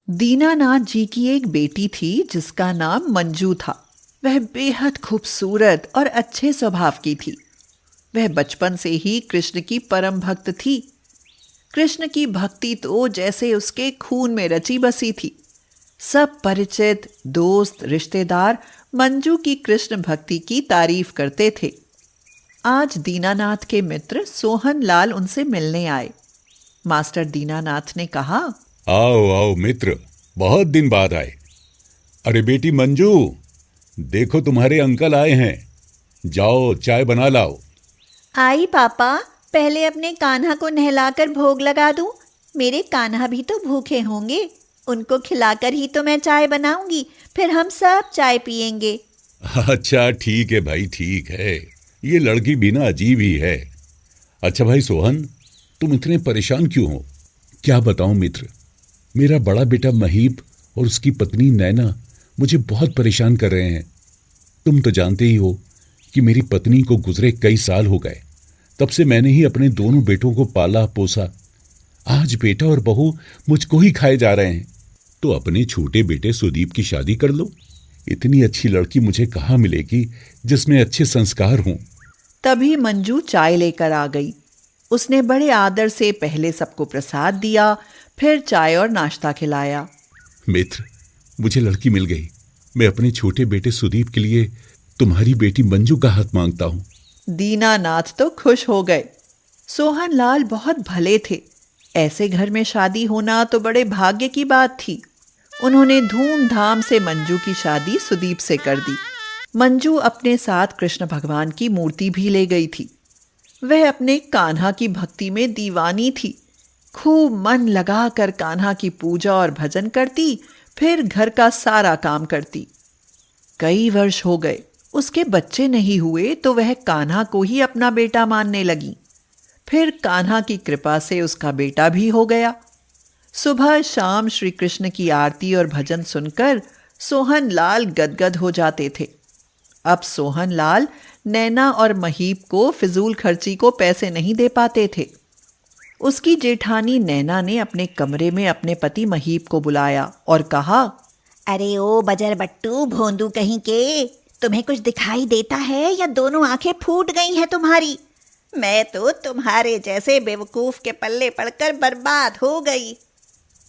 दीनानाथ जी की एक बेटी थी जिसका नाम मंजू था। वह बेहद खूबसूरत और अच्छे स्वभाव की थी। वह बचपन से ही कृष्ण की परम भक्त थी। कृष्ण की भक्ति तो जैसे उसके खून में रची बसी थी। सब परिचित, दोस्त, रिश्तेदार मंजू की कृष्ण भक्ति की तारीफ करते थे। आज दीनानाथ के मित्र सोहन लाल उनसे मिलने आए। मास्टर दीनानाथ ने कहा, आओ आओ मित्र, बहुत दिन बाद आए। अरे बेटी मंजू, देखो तुम्हारे अंकल आए हैं। जाओ चाय बना लाओ। आई पापा, पहले अपने कान्हा को नहलाकर भोग लगा दूं। मेरे कान्हा भी तो भूखे होंगे, उनको खिलाकर ही तो मैं चाय बनाऊंगी, फिर हम सब चाय पियेंगे। अच्छा ठीक है भाई, ठीक है। ये लड़की भी ना अजीब ही है। अच्छा भाई सोहन, तुम इतने परेशान क्यों हो? क्या बताऊं मित्र, मेरा बड़ा बेटा महीप और उसकी पत्नी नैना मुझे बहुत परेशान कर रहे हैं। तुम तो जानते ही हो कि मेरी पत्नी को गुजरे कई साल हो गए। तब से मैंने ही अपने दोनों बेटों को पाला पोसा। आज बेटा और बहू मुझको ही खाए जा रहे हैं। तो अपने छोटे बेटे सुदीप की शादी कर लो। इतनी अच्छी लड़की मुझे कहाँ मिलेगी जिसमें अच्छे संस्कार हों। तभी मंजू चाय लेकर आ गई। उसने बड़े आदर से पहले सबको प्रसाद दिया, फिर चाय और नाश्ता खिलाया। मित्र, मुझे लड़की मिल गई। मैं अपने छोटे बेटे सुदीप के लिए तुम्हारी बेटी मंजू का हाथ मांगता हूँ। दीनानाथ तो खुश हो गए। सोहन लाल बहुत भले थे। ऐसे घर में शादी होना तो बड़े भाग्य की बात थी। उन्होंने धूमधाम से मंजू की शादी सुदीप से कर दी। मंजू अपने साथ कृष्ण भगवान की मूर्ति भी ले गई थी। वह अपने कान्हा की भक्ति में दीवानी थी। खूब मन लगाकर कान्हा की पूजा और भजन करती, फिर घर का सारा काम करती। कई वर्ष हो गए, उसके बच्चे नहीं हुए तो वह कान्हा को ही अपना बेटा मानने लगी। फिर कान्हा की कृपा से उसका बेटा भी हो गया। सुबह शाम श्री कृष्ण की आरती और भजन सुनकर सोहन लाल गदगद हो जाते थे। अब सोहन लाल नैना और महीप को फिजूल खर्ची को पैसे नहीं दे पाते थे। उसकी जेठानी नैना ने अपने कमरे में अपने पति महीप को बुलाया और कहा, अरे ओ बजर बट्टू भोंदू कहीं के, तुम्हें कुछ दिखाई देता है या दोनों आंखें फूट गई हैं तुम्हारी? मैं तो तुम्हारे जैसे बेवकूफ के पल्ले पड़कर बर्बाद हो गई।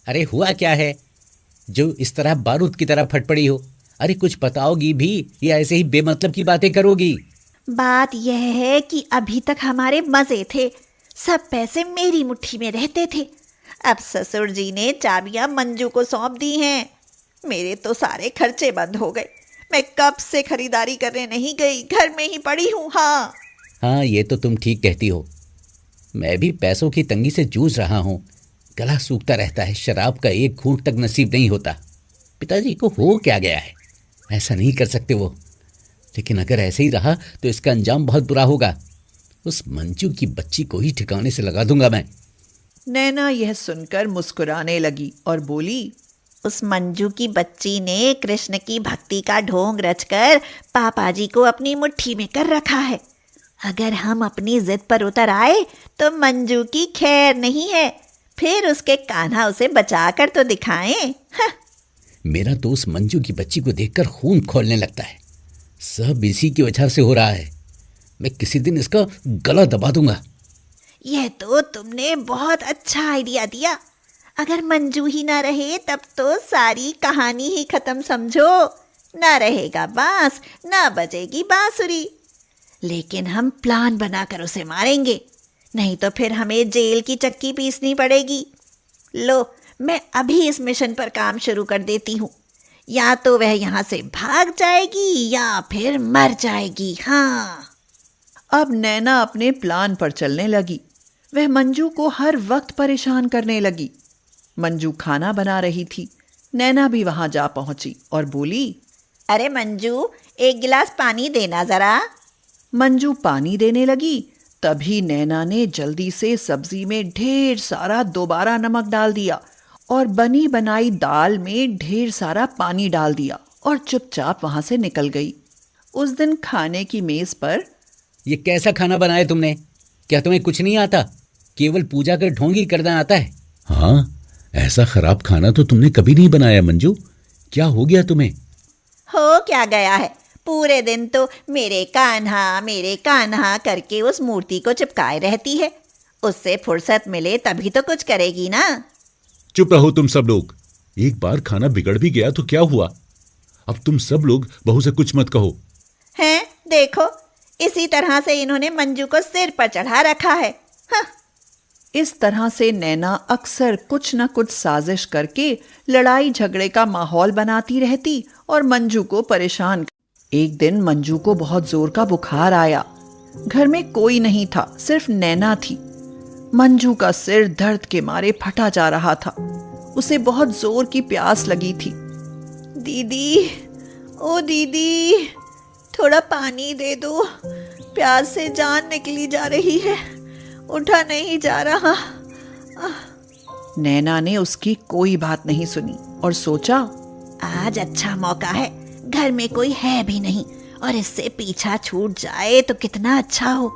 अरे हुआ क्या है जो इस तरह बारूद की तरह फट पड़ी हो? अरे कुछ बताओगी भी या ऐसे ही बेमतलब की बातें करोगी? बात यह है कि अभी तक हमारे मजे थे, सब पैसे मेरी मुट्ठी में रहते थे। अब ससुर जी ने चाबियां मंजू को सौंप दी हैं। मेरे तो सारे खर्चे बंद हो गए। मैं कब से खरीदारी करने नहीं गई, घर में ही पड़ी हूँ। हाँ, ये तो तुम ठीक कहती हो। मैं भी पैसों की तंगी से जूझ रहा हूँ। गला सूखता रहता है, शराब का एक घूंट तक नसीब नहीं होता। पिताजी को हो क्या गया है? ऐसा नहीं कर सकते वो। लेकिन अगर ऐसे ही रहा तो इसका अंजाम बहुत बुरा होगा। उस मंजू की बच्ची को ही ठिकाने से लगा दूंगा मैं। नैना यह सुनकर मुस्कुराने लगी और बोली, उस मंजू की बच्ची ने कृष्ण की भक्ति का ढोंग रचकर पापा जी को अपनी मुट्ठी में कर रखा है। अगर हम अपनी जिद पर उतर आए तो मंजू की खैर नहीं है। फिर उसके कान्हा उसे बचाकर तो दिखाएं। मेरा तो उस मंजू की बच्ची को देखकर खून खौलने लगता है। सब इसी की वजह से हो रहा है। मैं किसी दिन इसका गला दबा दूंगा। यह तो तुमने बहुत अच्छा आइडिया दिया। अगर मंजू ही ना रहे तब तो सारी कहानी ही खत्म समझो। ना रहेगा बांस, ना बजेगी बांसुरी। लेकिन हम प्लान बनाकर उसे मारेंगे, नहीं तो फिर हमें जेल की चक्की पीसनी पड़ेगी। लो, मैं अभी इस मिशन पर काम शुरू कर देती हूँ। या तो वह यहाँ से भाग जाएगी या फिर मर जाएगी। हाँ। अब नैना अपने प्लान पर चलने लगी। वह मंजू को हर वक्त परेशान करने लगी। मंजू खाना बना रही थी। नैना भी वहां जा पहुंची और बोली, अरे मंजू, एक गिलास पानी देना जरा। मंजू पानी देने लगी। तभी नैना ने जल्दी से सब्जी में ढेर सारा दोबारा नमक डाल दिया और बनी बनाई दाल में ढेर सारा पानी डाल दिया और चुपचाप वहां से निकल गई। उस दिन खाने की मेज पर, ये कैसा खाना बनाया तुमने? क्या तुम्हें कुछ नहीं आता? केवल पूजा कर ढोंगी करना आता है? हाँ, ऐसा खराब खाना तो तुमने कभी नहीं बनाया मंजू। क्या हो गया तुम्हें? हो क्या गया है, पूरे दिन तो मेरे कान्हा करके उस मूर्ति को चिपकाए रहती है। उससे फुर्सत मिले तभी तो कुछ करेगी ना। चुप रहो तुम सब लोग। एक बार खाना बिगड़ भी गया तो क्या हुआ? अब तुम सब लोग बहू से कुछ मत कहो। हैं, देखो, इसी तरह से इन्होंने मंजू को सिर पर चढ़ा रखा है। हाँ। इस तरह से नैना अक्सर कुछ न कुछ साजिश करके लड़ाई झगड़े का माहौल बनाती रहती और मंजू को परेशान। एक दिन मंजू को बहुत जोर का बुखार आया। घर में कोई नहीं था, सिर्फ नैना थी। मंजू का सिर दर्द के मारे फटा जा रहा था। उसे बहुत जोर की प्यास लगी थी। दीदी, ओ दीदी, थोड़ा पानी दे दो, प्यास से जान निकली जा रही है, उठा नहीं जा रहा। नैना ने उसकी कोई बात नहीं सुनी और सोचा, आज अच्छा मौका है, घर में कोई है भी नहीं और इससे पीछा छूट जाए तो कितना अच्छा हो।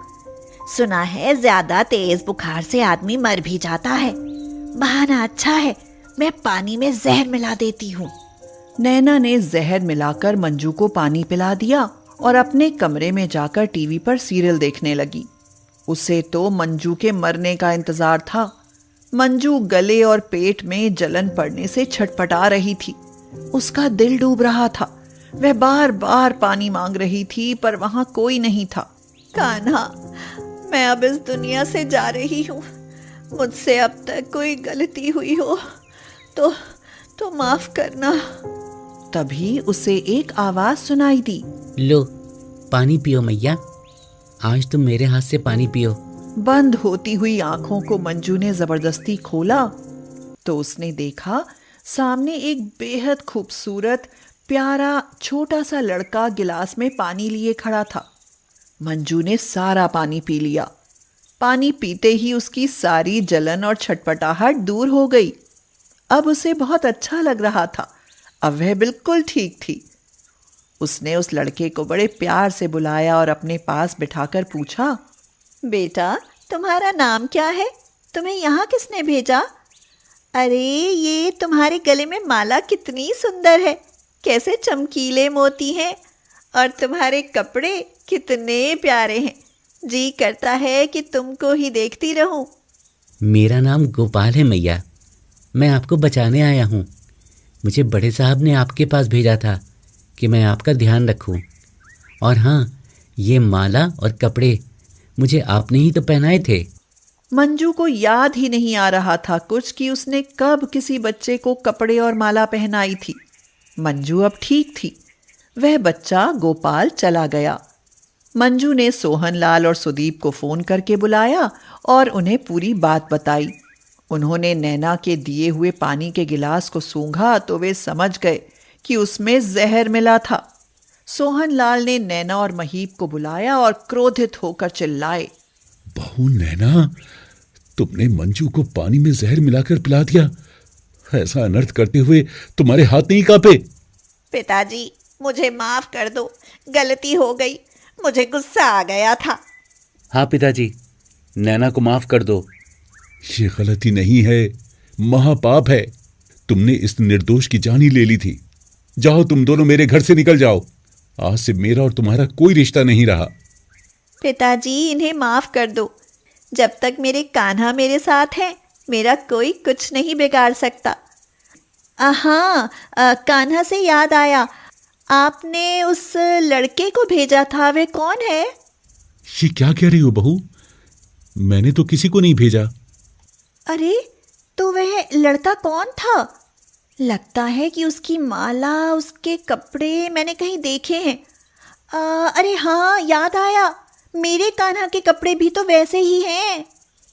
सुना है ज्यादा तेज बुखार से आदमी मर भी जाता है। बहाना अच्छा है, मैं पानी में जहर मिला देती हूँ। नैना ने जहर मिलाकर मंजू को पानी पिला दिया और अपने कमरे में जाकर टीवी पर सीरियल देखने लगी। उसे तो मंजू के मरने का इंतजार था। मंजू गले और पेट में जलन पड़ने से छटपटा रही थी। उसका दिल डूब रहा था। वह बार बार पानी मांग रही थी पर वहां कोई नहीं था। कान्हा, मैं अब इस दुनिया से जा रही हूँ। मुझसे अब तक कोई गलती हुई हो तो माफ करना। तभी उसे एक आवाज सुनाई दी। लो, पानी पियो मैया, आज तुम मेरे हाथ से पानी पियो। बंद होती हुई आंखों को मंजू ने जबरदस्ती खोला तो उसने देखा सामने एक बेहद खूबसूरत प्यारा छोटा सा लड़का गिलास में पानी लिए खड़ा था। मंजू ने सारा पानी पी लिया। पानी पीते ही उसकी सारी जलन और छटपटाहट दूर हो गई। अब उसे बहुत अच्छा लग रहा था। अब वह बिल्कुल ठीक थी। उसने उस लड़के को बड़े प्यार से बुलाया और अपने पास बिठाकर पूछा, बेटा, तुम्हारा नाम क्या है? तुम्हें यहाँ किसने भेजा? अरे, ये तुम्हारे गले में माला कितनी सुंदर है, कैसे चमकीले मोती हैं, और तुम्हारे कपड़े कितने प्यारे हैं। जी करता है कि तुमको ही देखती रहूं। मेरा नाम गोपाल है मैया, मैं आपको बचाने आया हूँ। मुझे बड़े साहब ने आपके पास भेजा था कि मैं आपका ध्यान रखूं। और हाँ, ये माला और कपड़े मुझे आपने ही तो पहनाए थे। मंजू को याद ही नहीं आ रहा था कुछ कि उसने कब किसी बच्चे को कपड़े और माला पहनाई थी। मंजू अब ठीक थी। वह बच्चा गोपाल चला गया। मंजू ने सोहनलाल और सुदीप को फोन करके बुलाया और उन्हें पूरी बात बताई। उन्होंने नैना के दिए हुए पानी के गिलास को सूंघा तो वे समझ गए कि उसमें जहर मिला था। सोहनलाल ने नैना और महीप को बुलाया और क्रोधित होकर चिल्लाए, बहू नैना, तुमने मंजू को पानी में जहर मिलाकर पिला दिया। ऐसा अनर्थ करते हुए तुम्हारे हाथ नहीं कांपे? पिताजी, मुझे माफ कर दो, गलती हो गई, मुझे गुस्सा आ गया था। हाँ पिताजी, नैना को माफ कर दो। ये गलती नहीं है, महापाप है। तुमने इस निर्दोष की जान ही ले ली थी। जाओ, तुम दोनों मेरे घर से निकल जाओ। आज से मेरा और तुम्हारा कोई रिश्ता नहीं रहा। पिताजी, इन्हें माफ कर दो। जब तक मेरे कान्हा मेरे साथ हैं, मेरा कोई कुछ नहीं बिगाड़ सकता। हाँ, कान्हा से याद आया, आपने उस लड़के को भेजा था, वे कौन है? ये क्या कह रही हो बहू? मैंने तो किसी को नहीं भेजा। अरे, तो वह लड़का कौन था? लगता है कि उसकी माला, उसके कपड़े मैंने कहीं देखे हैं। अरे हाँ, याद आया, मेरे कान्हा के कपड़े भी तो वैसे ही हैं।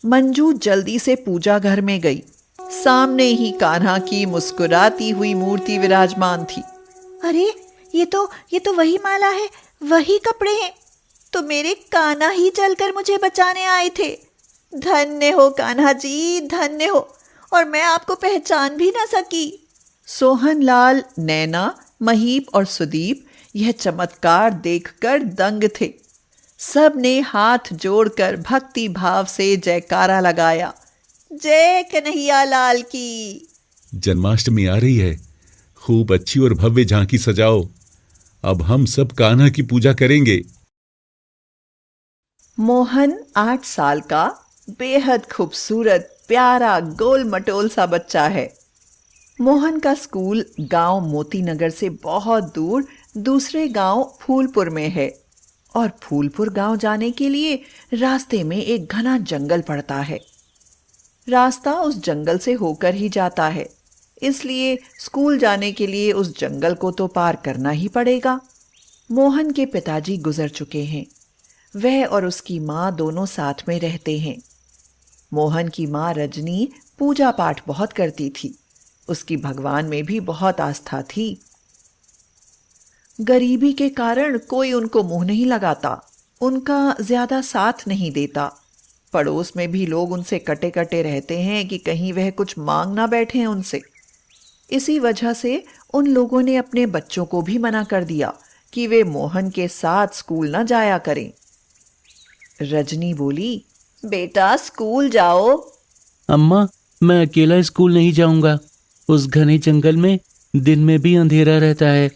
मंजू जल्दी से पूजा घर में गई। सामने ही कान्हा की मुस्कुराती हुई मूर्ति विराजमान थी। अरे, ये तो वही माला है, वही कपड़े हैं। तो मेरे कान्हा ही चलकर मुझे बचाने आए थे। धन्य हो कान्हा जी, धन्य हो। और मैं आपको पहचान भी ना सकी। सोहनलाल, नैना, महीप और सुदीप यह चमत्कार देखकर दंग थे। सब ने हाथ जोड़कर भक्ति भाव से जयकारा लगाया। जय कन्हैया लाल की। जन्माष्टमी आ रही है, खूब अच्छी और भव्य झांकी सजाओ। अब हम सब कान्हा की पूजा करेंगे। मोहन 8 साल का बेहद खूबसूरत प्यारा गोल मटोल सा बच्चा है। मोहन का स्कूल गांव मोती नगर से बहुत दूर दूसरे गांव फूलपुर में है और फूलपुर गांव जाने के लिए रास्ते में एक घना जंगल पड़ता है। रास्ता उस जंगल से होकर ही जाता है, इसलिए स्कूल जाने के लिए उस जंगल को तो पार करना ही पड़ेगा। मोहन के पिताजी गुजर चुके हैं। वह और उसकी माँ दोनों साथ में रहते हैं। मोहन की माँ रजनी पूजा पाठ बहुत करती थी। उसकी भगवान में भी बहुत आस्था थी। गरीबी के कारण कोई उनको मुंह नहीं लगाता, उनका ज्यादा साथ नहीं देता। पड़ोस में भी लोग उनसे कटे कटे रहते हैं कि कहीं वह कुछ मांग ना बैठे हैं उनसे। इसी वजह से उन लोगों ने अपने बच्चों को भी मना कर दिया कि वे मोहन के साथ स्कूल ना जाया करें। रजनी बोली, बेटा स्कूल जाओ। अम्मा, मैं अकेला स्कूल नहीं जाऊंगा। उस घने जंगल में दिन में भी अंधेरा रहता है।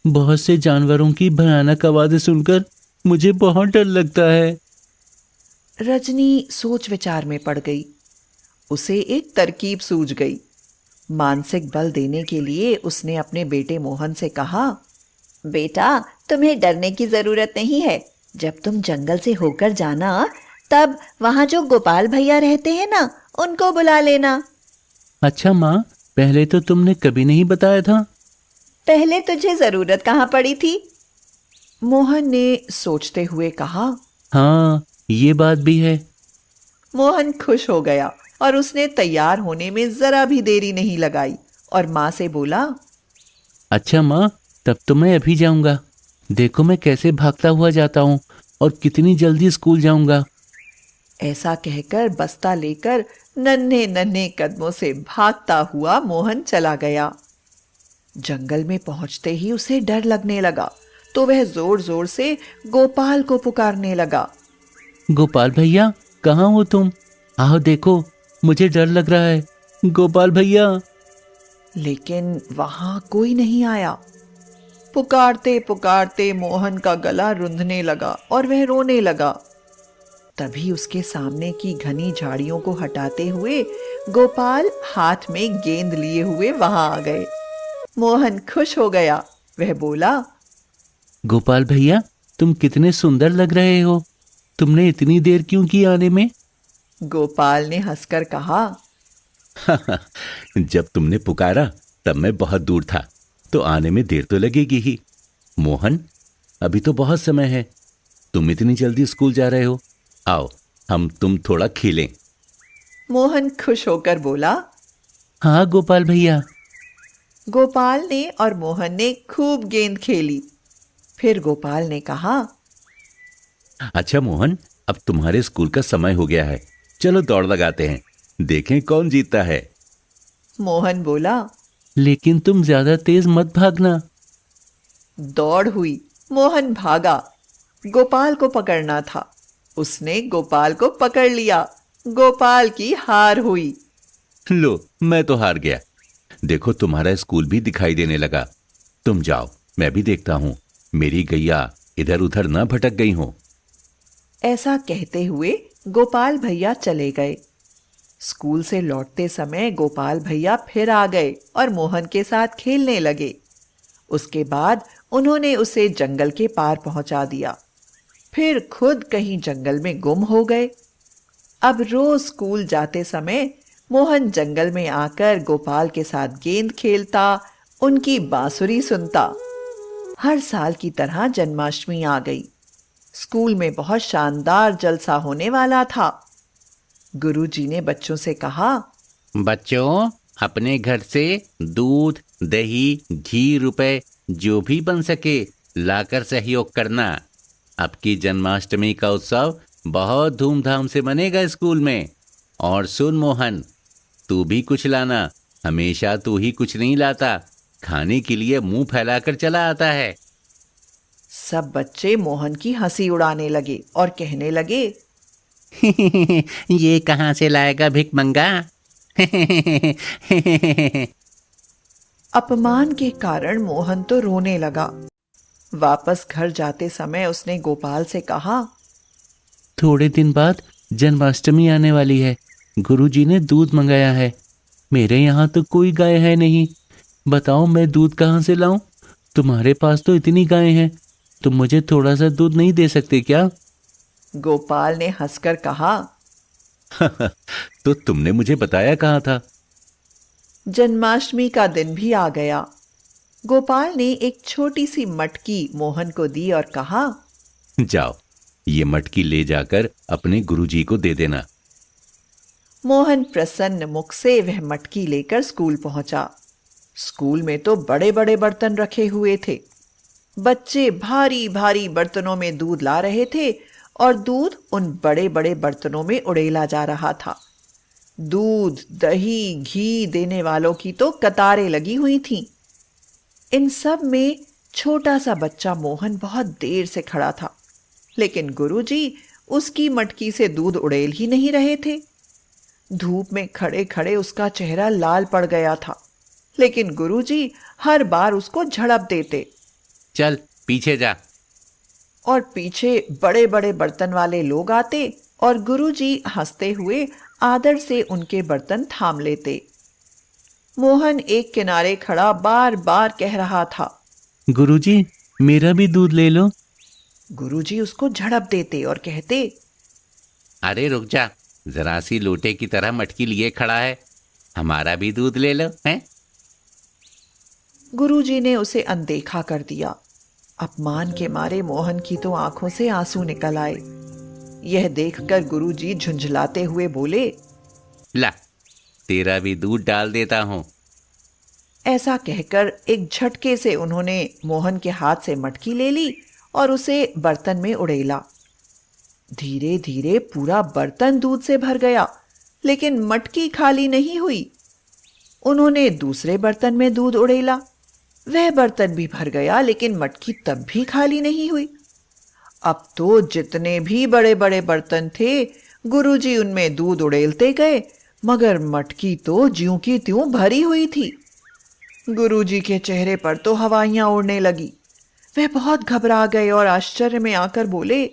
बहुत से जानवरों की भयानक आवाजें सुनकर मुझे बहुत डर लगता है। रजनी सोच विचार में पड़ गई। उसे एक तरकीब सूझ गई। मानसिक बल देने के लिए उसने अपने बेटे मोहन से कहा, बेटा, तुम्हें डरने की जरूरत नहीं है। जब तुम जंगल से होकर जाना, तब वहां जो गोपाल भैया रहते हैं ना, उनको बुला लेना। अच्छा माँ, पहले तो तुमने कभी नहीं बताया था। पहले तुझे जरूरत कहाँ पड़ी थी? मोहन ने सोचते हुए कहा। हाँ, ये बात भी है। मोहन खुश हो गया और उसने तैयार होने में जरा भी देरी नहीं लगाई और माँ से बोला, अच्छा माँ, तब तो मैं अभी जाऊंगा। देखो मैं कैसे भागता हुआ जाता हूँ और कितनी जल्दी स्कूल जाऊंगा। ऐसा कहकर बस्ता लेकर नन्हे नन्हे कदमों से भागता हुआ मोहन चला गया। जंगल में पहुंचते ही उसे डर लगने लगा, तो वह जोर जोर से गोपाल को पुकारने लगा। गोपाल भैया, कहाँ हो तुम? आओ देखो, मुझे डर लग रहा है। गोपाल भैया। लेकिन वहां कोई नहीं आया। पुकारते पुकारते मोहन का गला रुंधने लगा और वह रोने लगा। तभी उसके सामने की घनी झाड़ियों को हटाते हुए गोपाल हाथ में गेंद लिए हुए वहां आ गए। मोहन खुश हो गया। वह बोला, गोपाल भैया, तुम कितने सुंदर लग रहे हो। तुमने इतनी देर क्यों की आने में? गोपाल ने हंसकर कहा, जब तुमने पुकारा तब मैं बहुत दूर था, तो आने में देर तो लगेगी ही। मोहन, अभी तो बहुत समय है। तुम इतनी जल्दी स्कूल जा रहे हो, आओ हम तुम थोड़ा खेलें। मोहन खुश होकर बोला, हाँ गोपाल भैया। गोपाल ने और मोहन ने खूब गेंद खेली। फिर गोपाल ने कहा, अच्छा मोहन, अब तुम्हारे स्कूल का समय हो गया है, चलो दौड़ लगाते हैं, देखें कौन जीतता है। मोहन बोला, लेकिन तुम ज्यादा तेज मत भागना। दौड़ हुई। मोहन भागा। गोपाल को पकड़ना था। उसने गोपाल को पकड़ लिया। गोपाल की हार हुई। लो, मैं तो हार गया। देखो तुम्हारा स्कूल भी दिखाई देने लगा। तुम जाओ, मैं भी देखता हूं मेरी गैया इधर उधर न भटक गई हो। ऐसा कहते हुए गोपाल भैया चले गए। स्कूल से लौटते समय गोपाल भैया फिर आ गए और मोहन के साथ खेलने लगे। उसके बाद उन्होंने उसे जंगल के पार पहुंचा दिया। फिर खुद कहीं जंगल में गुम हो गए। अब रोज स्कूल जाते समय मोहन जंगल में आकर गोपाल के साथ गेंद खेलता, उनकी बांसुरी सुनता। हर साल की तरह जन्माष्टमी आ गई। स्कूल में बहुत शानदार जलसा होने वाला था। गुरुजी ने बच्चों से कहा, बच्चों, अपने घर से दूध, दही, घी, रुपए जो भी बन सके लाकर सहयोग करना। अब की जन्माष्टमी का उत्सव बहुत धूमधाम से मनेगा स्कूल में। और सुन मोहन, तू भी कुछ लाना। हमेशा तू ही कुछ नहीं लाता, खाने के लिए मुंह फैलाकर चला आता है। सब बच्चे मोहन की हंसी उड़ाने लगे और कहने लगे, ये कहाँ से लाएगा भिखमंगा? अपमान के कारण मोहन तो रोने लगा। वापस घर जाते समय उसने गोपाल से कहा, थोड़े दिन बाद जन्माष्टमी आने वाली है। गुरुजी ने दूध मंगाया है। मेरे यहाँ तो कोई गाय है नहीं। बताओ मैं दूध कहाँ से लाऊं? तुम्हारे पास तो इतनी गायें हैं, तुम मुझे थोड़ा सा दूध नहीं दे सकते क्या? गोपाल ने हंसकर कहा, तो तुमने मुझे बताया कहाँ था? जन्माष्टमी का दिन भी आ गया। गोपाल ने एक छोटी सी मटकी मोहन को दी और कहा, जाओ, ये मटकी ले जाकर अपने गुरुजी को दे देना। मोहन प्रसन्न मुख से वह मटकी लेकर स्कूल पहुंचा। स्कूल में तो बड़े बड़े बर्तन रखे हुए थे। बच्चे भारी भारी बर्तनों में दूध ला रहे थे और दूध उन बड़े बड़े बर्तनों में उड़ेला जा रहा था। दूध, दही, घी देने वालों की तो कतारें लगी हुई थीं। इन सब में छोटा सा बच्चा मोहन बहुत देर से खड़ा था, लेकिन गुरुजी उसकी मटकी से दूध उड़ेल ही नहीं रहे थे। धूप में खड़े खड़े उसका चेहरा लाल पड़ गया था, लेकिन गुरुजी हर बार उसको झड़प देते। चल पीछे जा। और पीछे बड़े बड़े बर्तन वाले लोग आते और गुरुजी हंसते हुए आदर से उनके बर्तन थाम लेते। मोहन एक किनारे खड़ा बार बार कह रहा था, गुरुजी मेरा भी दूध ले लो। गुरुजी उसको झड़प देते और कहते, अरे रुक जा, जरा सी लोटे की तरह मटकी लिए खड़ा है, हमारा भी दूध ले लो। हैं? गुरुजी ने उसे अनदेखा कर दिया। अपमान के मारे मोहन की तो आंखों से आंसू निकल आए। यह देखकर गुरुजी झुंझलाते हुए बोले, ला, तेरा भी दूध डाल देता हूं। ऐसा कहकर एक झटके से उन्होंने मोहन के हाथ से मटकी ले ली और उसे बर्तन में उड़ेला। धीरे धीरे पूरा बर्तन दूध से भर गया, लेकिन मटकी खाली नहीं हुई। उन्होंने दूसरे बर्तन में दूध उड़ेला, वह बर्तन भी भर गया, लेकिन मटकी तब भी खाली नहीं हुई। अब तो जितने भी बड़े बड़े बर्तन थे, गुरुजी उनमें दूध उड़ेलते गए, मगर मटकी तो ज्यों की त्यों भरी हुई थी। गुरुजी के चेहरे पर तो हवाइयां उड़ने लगी। वह बहुत घबरा गए और आश्चर्य में आकर बोले,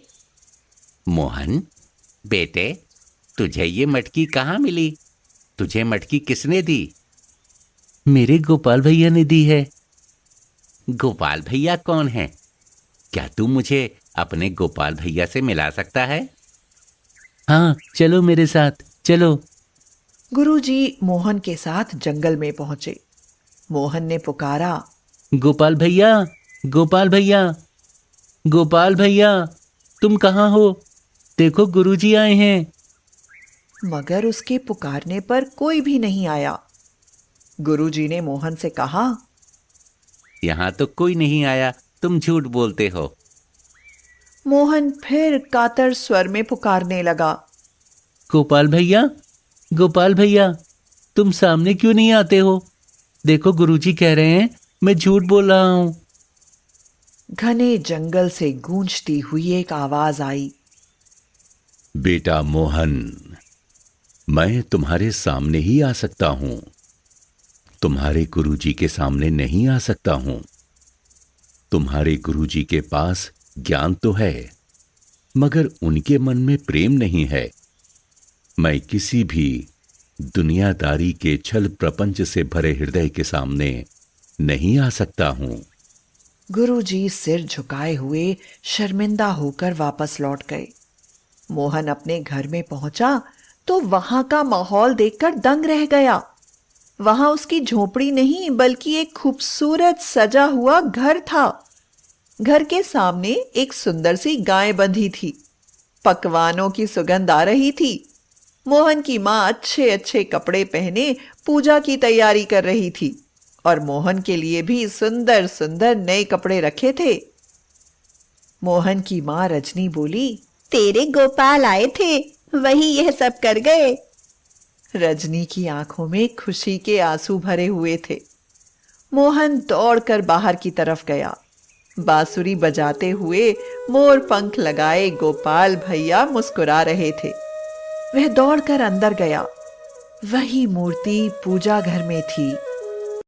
मोहन बेटे, तुझे ये मटकी कहाँ मिली? तुझे मटकी किसने दी? मेरे गोपाल भैया ने दी है। गोपाल भैया कौन है? क्या तू मुझे अपने गोपाल भैया से मिला सकता है? हाँ, चलो मेरे साथ, चलो। गुरुजी मोहन के साथ जंगल में पहुंचे। मोहन ने पुकारा, गोपाल भैया, गोपाल भैया, गोपाल भैया, तुम कहाँ हो? देखो गुरुजी आए हैं। मगर उसके पुकारने पर कोई भी नहीं आया। गुरुजी ने मोहन से कहा, यहाँ तो कोई नहीं आया, तुम झूठ बोलते हो। मोहन फिर कातर स्वर में पुकारने लगा, गोपाल भैया, गोपाल भैया, तुम सामने क्यों नहीं आते हो? देखो गुरुजी कह रहे हैं मैं झूठ बोल रहा हूं। घने जंगल से गूंजती हुई एक आवाज आई, बेटा मोहन, मैं तुम्हारे सामने ही आ सकता हूं, तुम्हारे गुरुजी के सामने नहीं आ सकता हूं। तुम्हारे गुरुजी के पास ज्ञान तो है, मगर उनके मन में प्रेम नहीं है। मैं किसी भी दुनियादारी के छल प्रपंच से भरे हृदय के सामने नहीं आ सकता हूं। गुरुजी सिर झुकाए हुए शर्मिंदा होकर वापस लौट गए। मोहन अपने घर में पहुंचा तो वहां का माहौल देखकर दंग रह गया। वहां उसकी झोपड़ी नहीं बल्कि एक खूबसूरत सजा हुआ घर था। घर के सामने एक सुंदर सी गाय बंधी थी। पकवानों की सुगंध आ रही थी। मोहन की मां अच्छे अच्छे कपड़े पहने पूजा की तैयारी कर रही थी और मोहन के लिए भी सुंदर सुंदर नए कपड़े रखे थे। मोहन की मां रजनी बोली, तेरे गोपाल आए थे, वही यह सब कर गए। रजनी की आंखों में खुशी के आंसू भरे हुए थे। मोहन दौड़कर बाहर की तरफ गया। बांसुरी बजाते हुए मोर पंख लगाए गोपाल भैया मुस्कुरा रहे थे। वह दौड़कर अंदर गया। वही मूर्ति पूजा घर में थी।